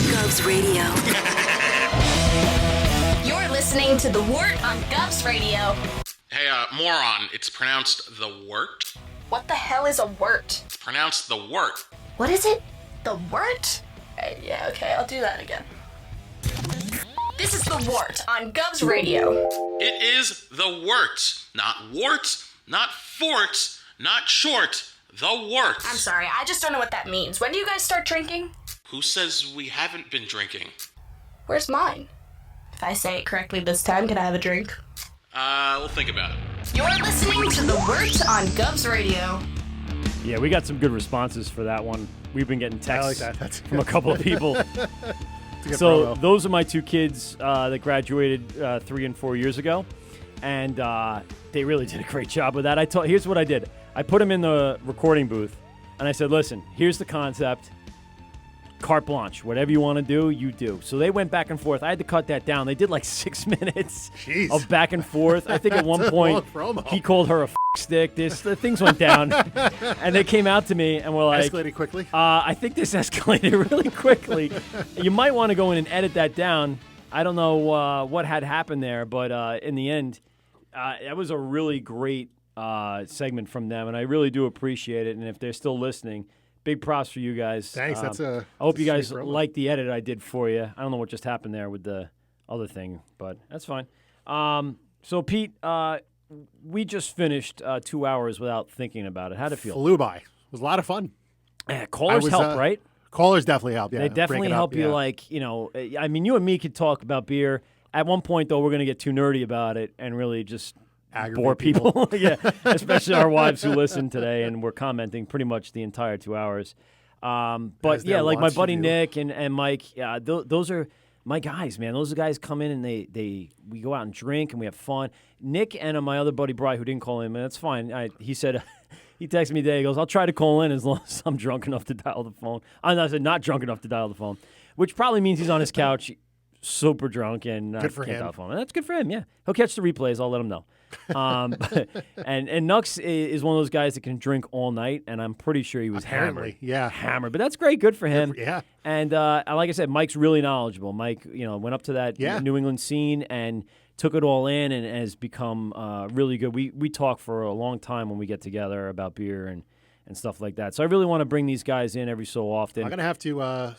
Govs Radio. You're listening to The Wort on Govs Radio. Hey, moron, it's pronounced the Wort. What the hell is a wort? It's pronounced the Wort. What is it? The wort? Yeah, okay, I'll do that again. This is The Wort on Govs Radio. It is the Wort. Not wart, not fort, not short. The Wort. I'm sorry, I just don't know what that means. When do you guys start drinking? Who says we haven't been drinking? Where's mine? If I say it correctly this time, can I have a drink? We'll think about it. You're listening to The Wort on Govs Radio. Yeah, we got some good responses for that one. We've been getting texts from a good. couple of people. So those are my two kids that graduated 3 and 4 years ago, and they really did a great job with that. Here's what I did. I put them in the recording booth, and I said, listen, here's the concept. Carte blanche. Whatever you want to do, you do. So they went back and forth. I had to cut that down. They did like 6 minutes of back and forth. I think at one point he called her a stick. The things went down, and they came out to me and were like, escalated quickly. I think this escalated really quickly. You might want to go in and edit that down. I don't know what had happened there, but in the end, that was a really great segment from them, and I really do appreciate it. And if they're still listening, big props for you guys. Thanks. I hope you guys like the edit I did for you. I don't know what just happened there with the other thing, but that's fine. So, Pete, we just finished 2 hours without thinking about it. How'd it feel? Flew by. It was a lot of fun. Callers help, right? Callers definitely help, yeah. They definitely help you, like, you know, I mean, you and me could talk about beer. At one point, though, we're going to get too nerdy about it and really just bore people. Yeah, especially our wives who listen today and were commenting pretty much the entire 2 hours. But yeah, like my buddy Nick and Mike, those are my guys, man. Those guys come in and we go out and drink and we have fun. Nick and my other buddy Bri, who didn't call in, and that's fine. He said he texted me today. He goes, "I'll try to call in as long as I'm drunk enough to dial the phone." I said not drunk enough to dial the phone, which probably means he's on his couch, super drunk and good for can't him. dial the phone. And that's good for him. Yeah, he'll catch the replays. I'll let him know. And Nux is one of those guys that can drink all night, and I'm pretty sure he was hammered. Yeah, hammered. But that's great, good for him. Yeah, and like I said, Mike's really knowledgeable. Mike, went up to that New England scene and took it all in, and has become really good. We talk for a long time when we get together about beer and stuff like that. So I really want to bring these guys in every so often. I'm gonna have to.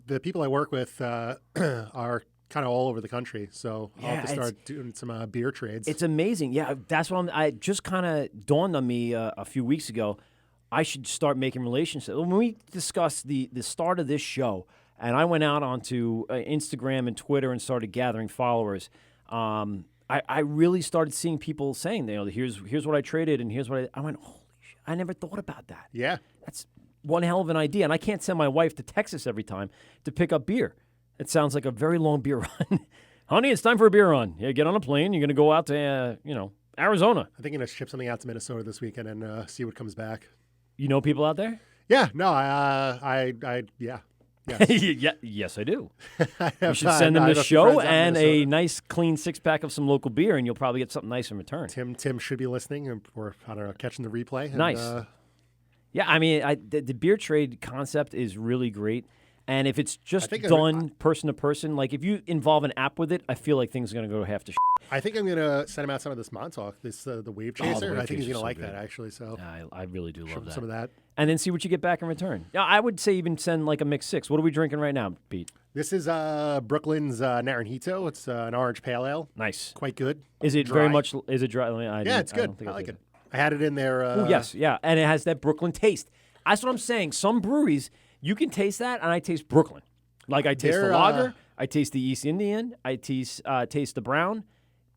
The people I work with are kind of all over the country, so I'll have to start doing some beer trades. It's amazing. Yeah, that's what I just kind of dawned on me a few weeks ago. I should start making relationships. When we discussed the start of this show, and I went out onto Instagram and Twitter and started gathering followers, I really started seeing people saying, here's what I traded, and here's what I went, holy shit, I never thought about that. Yeah. That's one hell of an idea. And I can't send my wife to Texas every time to pick up beer. It sounds like a very long beer run. Honey, it's time for a beer run. Yeah, get on a plane. You're going to go out to, Arizona. I think I'm going to ship something out to Minnesota this weekend and see what comes back. You know people out there? Yeah. No, yeah. Yes. Yes, I do. You should send them this show and a nice, clean 6-pack of some local beer, and you'll probably get something nice in return. Tim should be listening, or I don't know, catching the replay. Nice. Yeah, I mean, the beer trade concept is really great. And if it's just done person to person, like if you involve an app with it, I feel like things are going to go half to shit. I think I'm going to send him out some of this Montauk, the Wave Chaser. I think he's going to like that, actually. So I really do love that. Some of that. And then see what you get back in return. Yeah, I would say even send like a mix 6. What are we drinking right now, Pete? This is Brooklyn's Naranjito. It's an orange pale ale. Nice. Quite good. Is it dry. Is it dry? Yeah, it's good. I like it. I had it in there. Yes, yeah. And it has that Brooklyn taste. That's what I'm saying. Some breweries, you can taste that, and I taste Brooklyn. Like I taste the lager, I taste the East Indian, I taste the brown.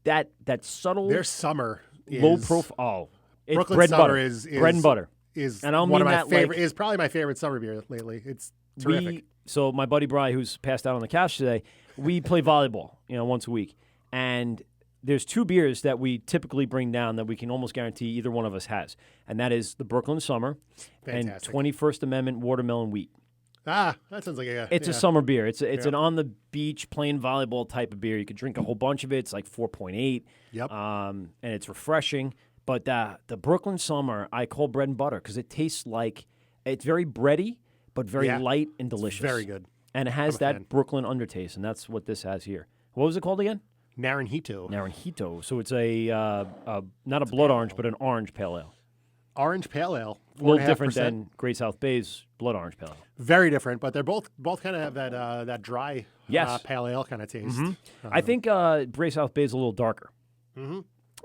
That subtle. Their summer is low profile. It's Brooklyn bread summer butter. is bread and butter. Is and one of my favorite. Is probably my favorite summer beer lately. It's terrific. So my buddy Bri, who's passed out on the couch today, we play volleyball, once a week, and there's 2 beers that we typically bring down that we can almost guarantee either one of us has, and that is the Brooklyn Summer and 21st Amendment Watermelon Wheat. Ah, that sounds like it's a summer beer. It's an on the beach playing volleyball type of beer. You could drink a whole bunch of it. It's like 4.8. Yep. And it's refreshing. But the Brooklyn Summer, I call bread and butter because it tastes like it's very bready, but very light and delicious. It's very good. and it has I'm a that fan. Brooklyn undertaste, and that's what this has here. What was it called again? Naranjito. Naranjito. So it's not a blood orange, but an orange pale ale. Orange pale ale. A little 4.5%. different than Great South Bay's blood orange pale ale. Very different, but they're both kind of have that dry Yes. pale ale kind of taste. I think Great South Bay's a little darker.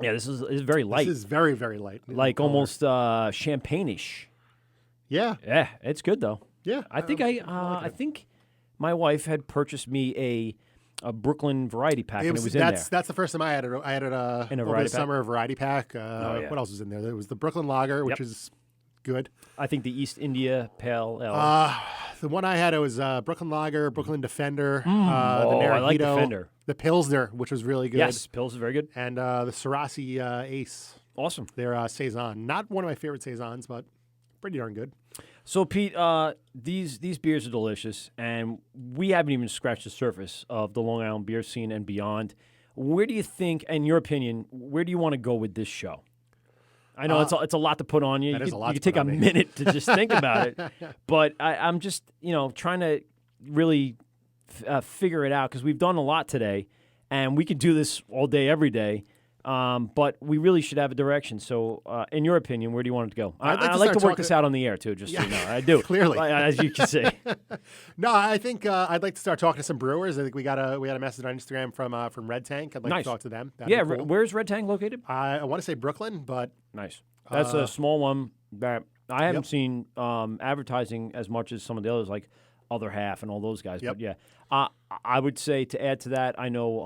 Yeah, this is very light. This is very, very light. Like almost champagne-ish. Yeah. Yeah, it's good though. Yeah. I think I think my wife had purchased me a Brooklyn variety pack, and it was in there. That's the first time I had it. I had it In a over variety the summer variety pack. yeah. What else was in there? There was the Brooklyn Lager, which is good. I think the East India Pale Ale. The one I had, it was Brooklyn Lager, Brooklyn Defender, the I like Naranjito, Defender. the Pilsner, which was really good. Yes, Pils is very good. And the Sarasi Ace. Awesome. They're Saison. Not one of my favorite Saisons, but pretty darn good. So, Pete, these beers are delicious, and we haven't even scratched the surface of the Long Island beer scene and beyond. Where do you think, in your opinion, where do you want to go with this show? I know it's a lot to put on you. That is a lot You to could take put a on me. minute to just think about it, but I'm just trying to really figure it out because we've done a lot today, and we could do this all day, every day. But we really should have a direction. So, in your opinion, where do you want it to go? I like to work this out on the air, too, just so you know. I do. Clearly. As you can see. No, I think I'd like to start talking to some brewers. I think we had a message on Instagram from Red Tank. I'd like Nice. to talk to them. That'd Yeah, be cool. where's Red Tank located? I want to say Brooklyn, but Nice. That's a small one that I haven't seen advertising as much as some of the others, like Other Half and all those guys. Yep. But, yeah. I would say to add to that, I know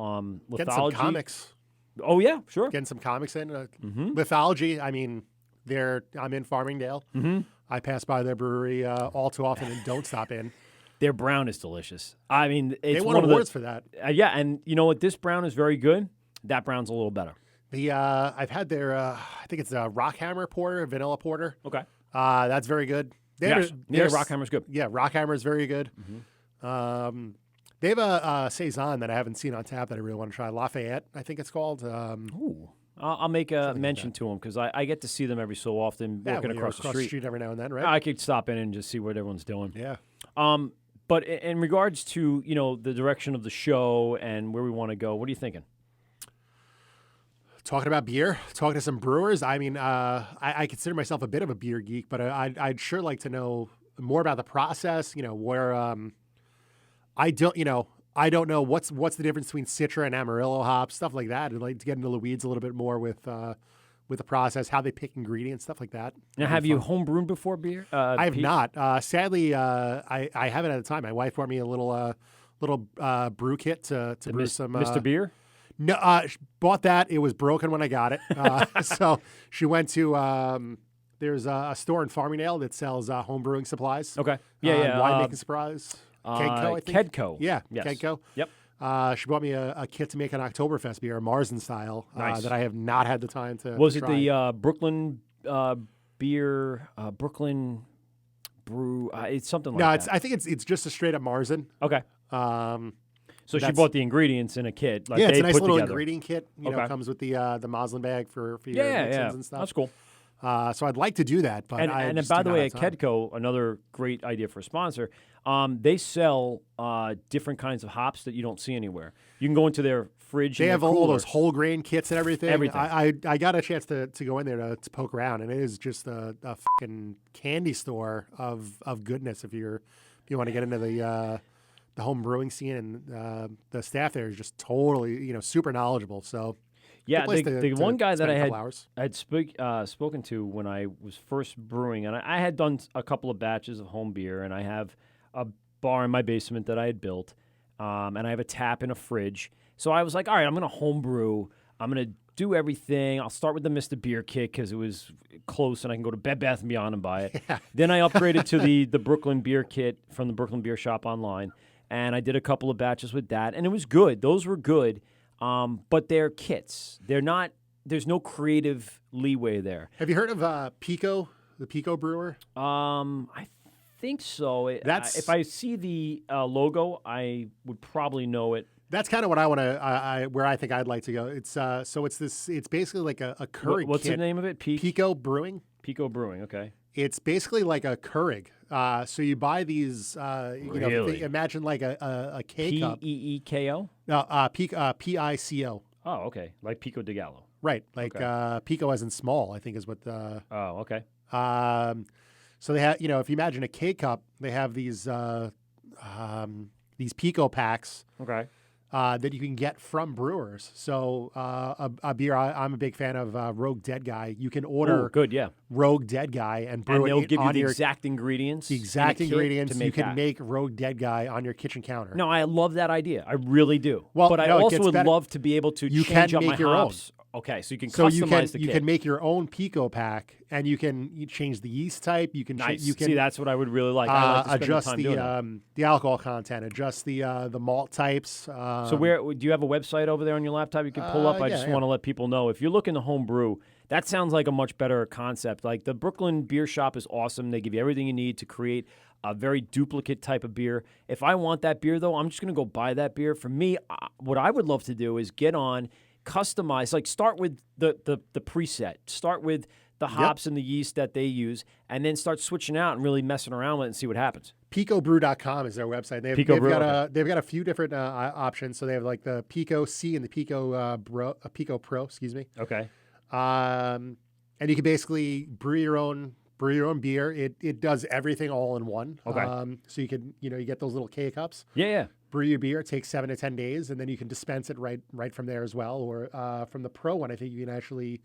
Lithology. getting some comics. Oh, yeah, sure. Getting some comics in. Lithology, I mean, I'm in Farmingdale. I pass by their brewery all too often and don't stop in. Their brown is delicious. I mean, it's They won one of awards for that. yeah, and you know what? This brown is very good. That brown's a little better. I've had their I think it's a Rockhammer Porter, Vanilla Porter. Okay. That's very good. Yes. Yeah, Rockhammer's good. Yeah, Rockhammer is very good. They have a Saison that I haven't seen on tap that I really want to try. Lafayette, I think it's called. Ooh. I'll make a mention to them because I get to see them every so often walking when you're across the street. every now and then, right? I could stop in and just see what everyone's doing. Yeah. But in regards to the direction of the show and where we want to go, what are you thinking? Talking about beer, talking to some brewers. I mean, I consider myself a bit of a beer geek, but I'd sure like to know more about the process. Where I don't know what's the difference between Citra and Amarillo hops, stuff like that. I'd like to get into the weeds a little bit more with the process, how they pick ingredients, stuff like that. Now, have you home brewed before beer? I have Pete? not. Sadly, I haven't at the time. My wife brought me a little brew kit to brew some Mr. Beer? No, bought that. It was broken when I got it. So she went to there's a store in Farmingdale that sells home brewing supplies. Okay. Yeah. Winemaking supplies. Kedco, I think. Kedco. Yeah, Yes. Kedco. Yep. She brought me a kit to make an Oktoberfest beer, a Marzen style, Nice. that I have not had the time to. Was it try. the Brooklyn beer, Brooklyn brew? It's something like No, that. I think it's just a straight up Marzen. Okay. So she that's- bought the ingredients in a kit. Like Yeah, it's they a nice put little together. ingredient kit. Okay. Comes with the Moslin bag for your mix-ins and stuff. That's cool. So I'd like to do that, but And just by do the not way, have at time. Kedco, another great idea for a sponsor, they sell different kinds of hops that you don't see anywhere. You can go into their fridge. They and have their all cooler. those whole grain kits and everything. Everything. I got a chance to go in there to poke around, and it is just a fucking candy store of goodness if you want to get into the home brewing scene, and the staff there is just totally super knowledgeable. So Yeah, good place the to one guy that spend I a had couple hours. spoken to when I was first brewing, and I had done a couple of batches of home beer, and I have a bar in my basement that I had built, and I have a tap and a fridge. So I was like, all right, I'm going to home brew. I'm going to do everything. I'll start with the Mr. Beer kit because it was close, and I can go to Bed Bath & Beyond and buy it. Then I upgraded to the Brooklyn Beer kit from the Brooklyn Beer Shop online, and I did a couple of batches with that, and it was good. Those were good. But they're kits. They're not. There's no creative leeway there. Have you heard of Pico, the Pico brewer? I think so. If I see the logo, I would probably know it. That's kind of what I want to. Where I think I'd like to go. It's It's basically like a curry. What's kit. the name of it? Pico Brewing. Pico Brewing. Okay. It's basically like a Keurig. So you buy these, Really? imagine like a K cup. P-E-E-K-O? No, Pico. Oh, okay. Like Pico de Gallo. Right. Like Pico as in small, I think is what the. Oh, okay. So they have, if you imagine a K cup, they have these Pico packs. Okay. That you can get from brewers. So a beer, I'm a big fan of Rogue Dead Guy. You can order good, yeah. Rogue Dead Guy and brew And it they'll give you on the your exact ingredients. the exact in a kit ingredients. to You make can that. make Rogue Dead Guy on your kitchen counter. No, I love that idea. I really do. Well, but I no, it also gets would better. love to be able to You change can up my make your own. hops. Okay, so you can So customize the you kit. can make your own Pico pack, and you change the yeast type. You can Nice. you can See, that's what I would really like. I like to spend adjust the time doing that. the alcohol content, adjust the malt types. So where do you have a website over there on your laptop you can pull up? I just want to let people know if you're looking to home brew, that sounds like a much better concept. Like the Brooklyn Beer Shop is awesome. They give you everything you need to create a very duplicate type of beer. If I want that beer though, I'm just going to go buy that beer. For me, what I would love to do is get on, customize, like start with the preset, start with the hops and the yeast that they use, and then start switching out and really messing around with it and see what happens. PicoBrew.com is their website. They've got a few different options. So they have like the Pico C and the Pico Pro, excuse me. Okay. And you can basically brew your own beer. It does everything all in one. Okay. So you can you get those little K cups. Yeah. Brew your beer. It takes 7 to 10 days, and then you can dispense it right from there as well. Or from the Pro one, I think you can actually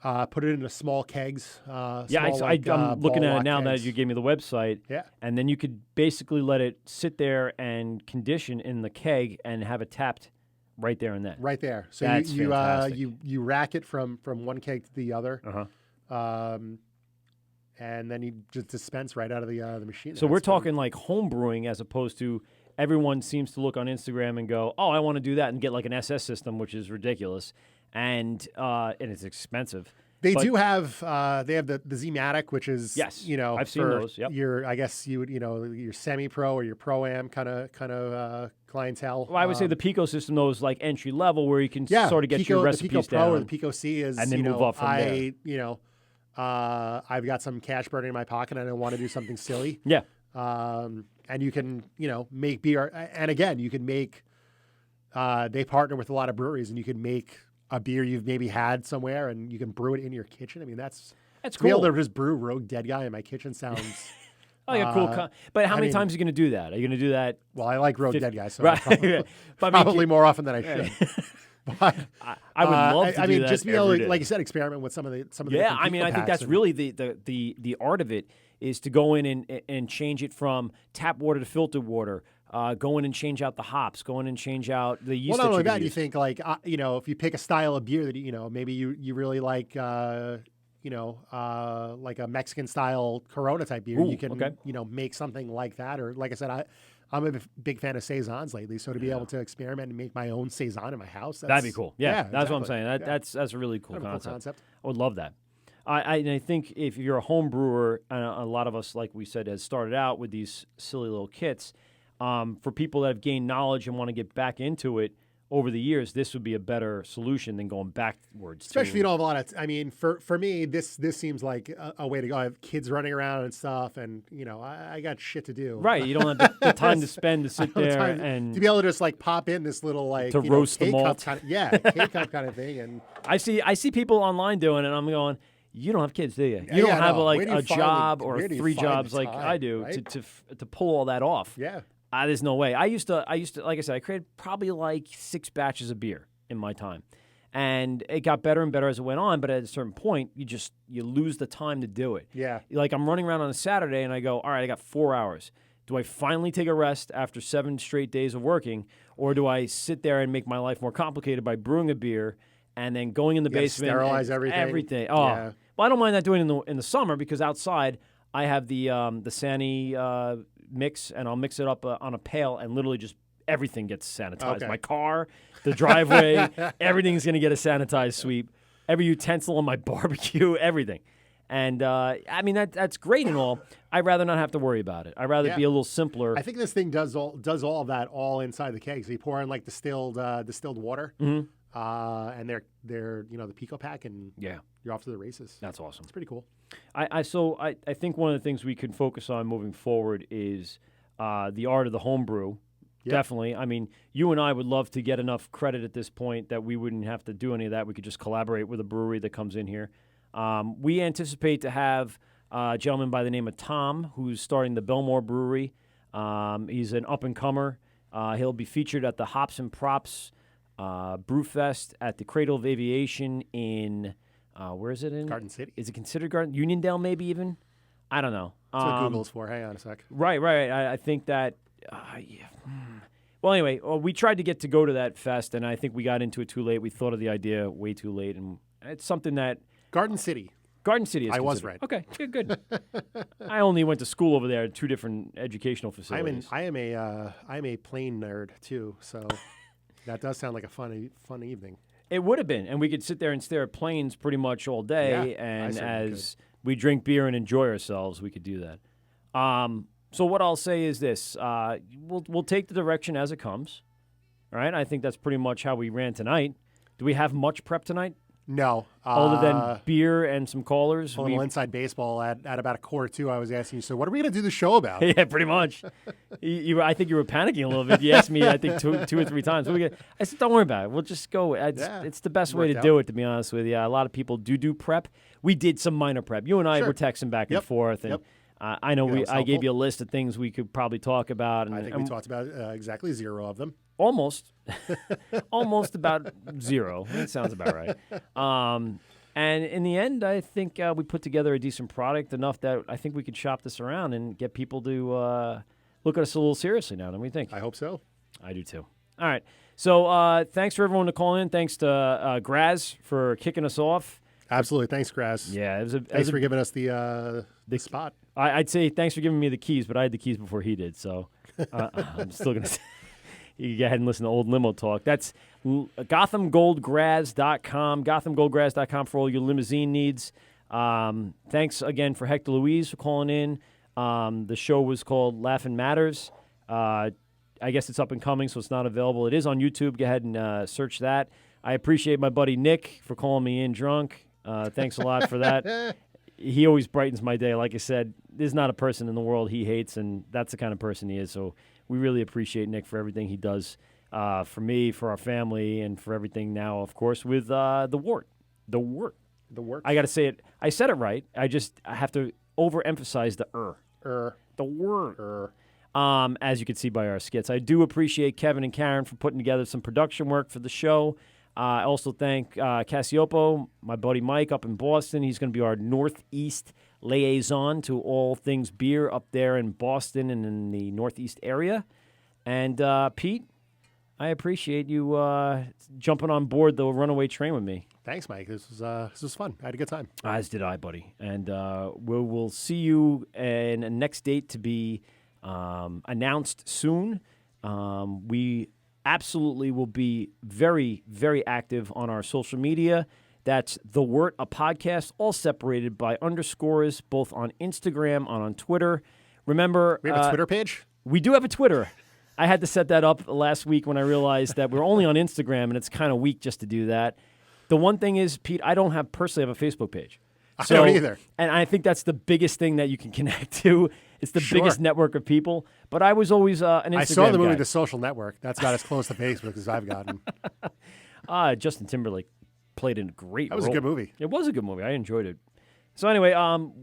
put it into small kegs. I'm small, looking at it now kegs. that you gave me the website. Yeah. And then you could basically let it sit there and condition in the keg and have it tapped right there and then. Right there. So That's fantastic. you rack it from one keg to the other. Uh-huh. And then you just dispense right out of the machine. So we're talking like home brewing as opposed to everyone seems to look on Instagram and go, oh, I want to do that and get like an SS system, which is ridiculous. And it's expensive. They do have they have the Z-Matic, which is Yes, I've seen for those, yep. your, I guess you would your semi-pro or your pro-am kind of clientele. Well, I would say the Pico system though is like entry level where you can sort of get Pico, your the recipes Pico Pro down or the Pico C is and then move up from there. I've got some cash burning in my pocket and I want to do something silly. Yeah. And you can make beer, and again you can make. They partner with a lot of breweries, and you can make a beer you've maybe had somewhere, and you can brew it in your kitchen. I mean, that's cool. To be able to just brew Rogue Dead Guy in my kitchen sounds. Oh, yeah, cool. But how many times are you going to do that? Are you going to do that? Well, I like Rogue Dead Guy, so right. probably more often than I should. But I would love to do that just be able every to, day. like you said, experiment with some of the Yeah, different Pico I think packs that's really the art of it is to go in and change it from tap water to filtered water. Go in and change out the hops. Go in and change out the yeast. Well, not only that, use. you think like if you pick a style of beer that maybe you really like like a Mexican style Corona type beer, you can make something like that. Or like I said, I'm a big fan of saisons lately, so to be able to experiment and make my own saison in my house, that'd be cool. Yeah, that's exactly. what I'm saying. That's a really cool Kind of a concept. cool concept. I would love that. I think if you're a home brewer, and a lot of us, like we said, has started out with these silly little kits. For people that have gained knowledge and want to get back into it over the years, this would be a better solution than going backwards. Especially if you don't have a lot of. I mean, for me, this seems like a way to go. I have kids running around and stuff, and I got shit to do. Right, you don't have the time to spend to sit there and to be able to just like pop in this little like to roast the K-cup malt. K-cup kind of thing. And I see people online doing it, and I'm going, you don't have kids, do you? Yeah, You don't have no. like Where do you a find job where or do you 3 find jobs the like time, I do right? to pull all that off. Yeah. There's no way. I used to, like I said, I created probably like 6 batches of beer in my time. And it got better and better as it went on, but at a certain point, you lose the time to do it. Yeah. Like I'm running around on a Saturday and I go, all right, I got 4 hours. Do I finally take a rest after 7 straight days of working, or do I sit there and make my life more complicated by brewing a beer and then going in the basement sterilize and everything? Everything. Oh, Yeah. well, I don't mind that doing it in the summer because outside I have the Sani mix, and I'll mix it up on a pail, and literally just everything gets sanitized. Okay. My car, the driveway, everything's going to get a sanitized sweep. Every utensil on my barbecue, everything. And I mean that's great and all. I'd rather not have to worry about it. I'd rather be a little simpler. I think this thing does all of that all inside the keg. So you pour in like distilled water. Mm-hmm. and they're the Pico pack, and Yeah. you're off to the races. That's awesome. It's pretty cool. I think one of the things we could focus on moving forward is the art of the homebrew. Yeah. Definitely. I mean, you and I would love to get enough credit at this point that we wouldn't have to do any of that. We could just collaborate with a brewery that comes in here. We anticipate to have a gentleman by the name of Tom, who's starting the Belmore Brewery. He's an up-and-comer. He'll be featured at the Hops and Props Brewfest at the Cradle of Aviation in, where is it in? Garden City. Is it considered Garden? Uniondale maybe even? I don't know. That's what Google's for. Hang on a sec. Right. I think that, yeah. Well, anyway, we tried to go to that fest, and I think we got into it too late. We thought of the idea way too late, and it's something that Garden City. Garden City is I was considered. right. Okay, good. I only went to school over there at 2 different educational facilities. I am a plane nerd too, so that does sound like a fun evening. It would have been, and we could sit there and stare at planes pretty much all day, Yeah, and I certainly as we drink beer and enjoy ourselves, we could do that. So what I'll say is this: we'll take the direction as it comes. All right, I think that's pretty much how we ran tonight. Do we have much prep tonight? No. Other than beer and some callers? A little inside baseball at about 1:45, I was asking you, so what are we going to do the show about? Yeah, pretty much. I think you were panicking a little bit. You asked me, I think, two or three times. I said, don't worry about it. We'll just go. It's the best way to do it, to be honest with you. A lot of people do prep. We did some minor prep. You and I were texting back and forth, and I know I gave you a list of things we could probably talk about. And I think we talked about exactly 0 of them. Almost about 0. That sounds about right. And in the end, I think we put together a decent product, enough that I think we could shop this around and get people to look at us a little seriously now. Don't we think? I hope so. I do too. All right. So thanks for everyone to call in. Thanks to Graz for kicking us off. Absolutely. Thanks, Graz. Yeah, thanks for giving us the spot. I'd say thanks for giving me the keys, but I had the keys before he did, so I'm still going to say. You can go ahead and listen to old limo talk. That's GothamGoldGraz.com, GothamGoldGraz.com for all your limousine needs. Thanks again for Hector Louise for calling in. The show was called Laughin' Matters. I guess it's up and coming, so it's not available. It is on YouTube. Go ahead and search that. I appreciate my buddy Nick for calling me in drunk. Thanks a lot for that. He always brightens my day. Like I said, there's not a person in the world he hates, and that's the kind of person he is. So we really appreciate Nick for everything he does for me, for our family, and for everything now, of course, with the Wort. The Wort. The Wort. I got to say it. I said it right. I have to overemphasize the The Wort. As you can see by our skits. I do appreciate Kevin and Karen for putting together some production work for the show. I also thank Cassiopo, my buddy Mike up in Boston. He's going to be our Northeast liaison to all things beer up there in Boston and in the Northeast area. And Pete, I appreciate you jumping on board the runaway train with me. Thanks, Mike. This was fun. I had a good time. As did I, buddy. And we'll see you in a next date to be announced soon. We absolutely will be very, very active on our social media. That's The Wort, a podcast, all separated by underscores, both on Instagram and on Twitter. Remember, we have a Twitter page? We do have a Twitter. I had to set that up last week when I realized that we're only on Instagram, and it's kind of weak just to do that. The one thing is, Pete, I don't personally have a Facebook page. I don't either. And I think that's the biggest thing that you can connect to. It's the biggest network of people. But I was always an Instagram I saw the movie guy. The Social Network. That's about as close to Facebook as I've gotten. Justin Timberlake played a great role. That was a good movie. It was a good movie. I enjoyed it. So anyway,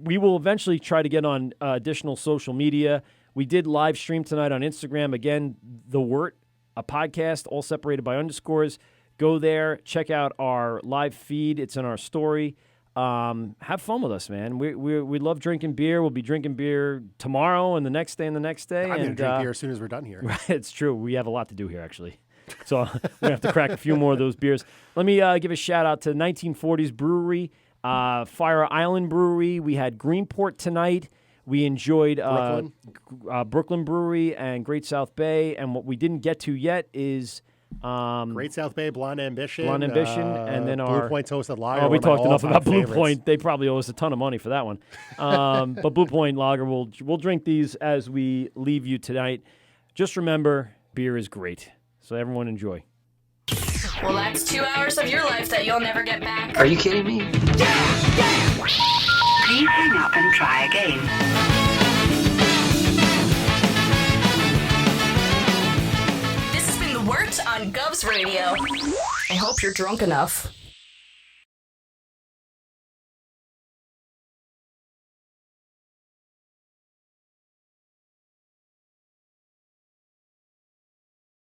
we will eventually try to get on additional social media. We did live stream tonight on Instagram. Again, The Wort, a podcast, all separated by underscores. Go there. Check out our live feed. It's in our story. Have fun with us, man. We love drinking beer. We'll be drinking beer tomorrow and the next day and the next day. I'm going to drink beer as soon as we're done here. It's true. We have a lot to do here, actually. So we have to crack a few more of those beers. Let me give a shout out to 1940s Brewery, Fire Island Brewery. We had Greenport tonight. We enjoyed Brooklyn Brewery and Great South Bay. And what we didn't get to yet is Great South Bay, Blonde Ambition. And then Blue Point Toasted Lager. We talked enough about Blue favorites. Point. They probably owe us a ton of money for that one. But Blue Point Lager, we'll drink these as we leave you tonight. Just remember, beer is great. So everyone enjoy. Well, that's 2 hours of your life that you'll never get back. Are you kidding me? Please hang up and try again. This has been The Wort on Govs Radio. I hope you're drunk enough.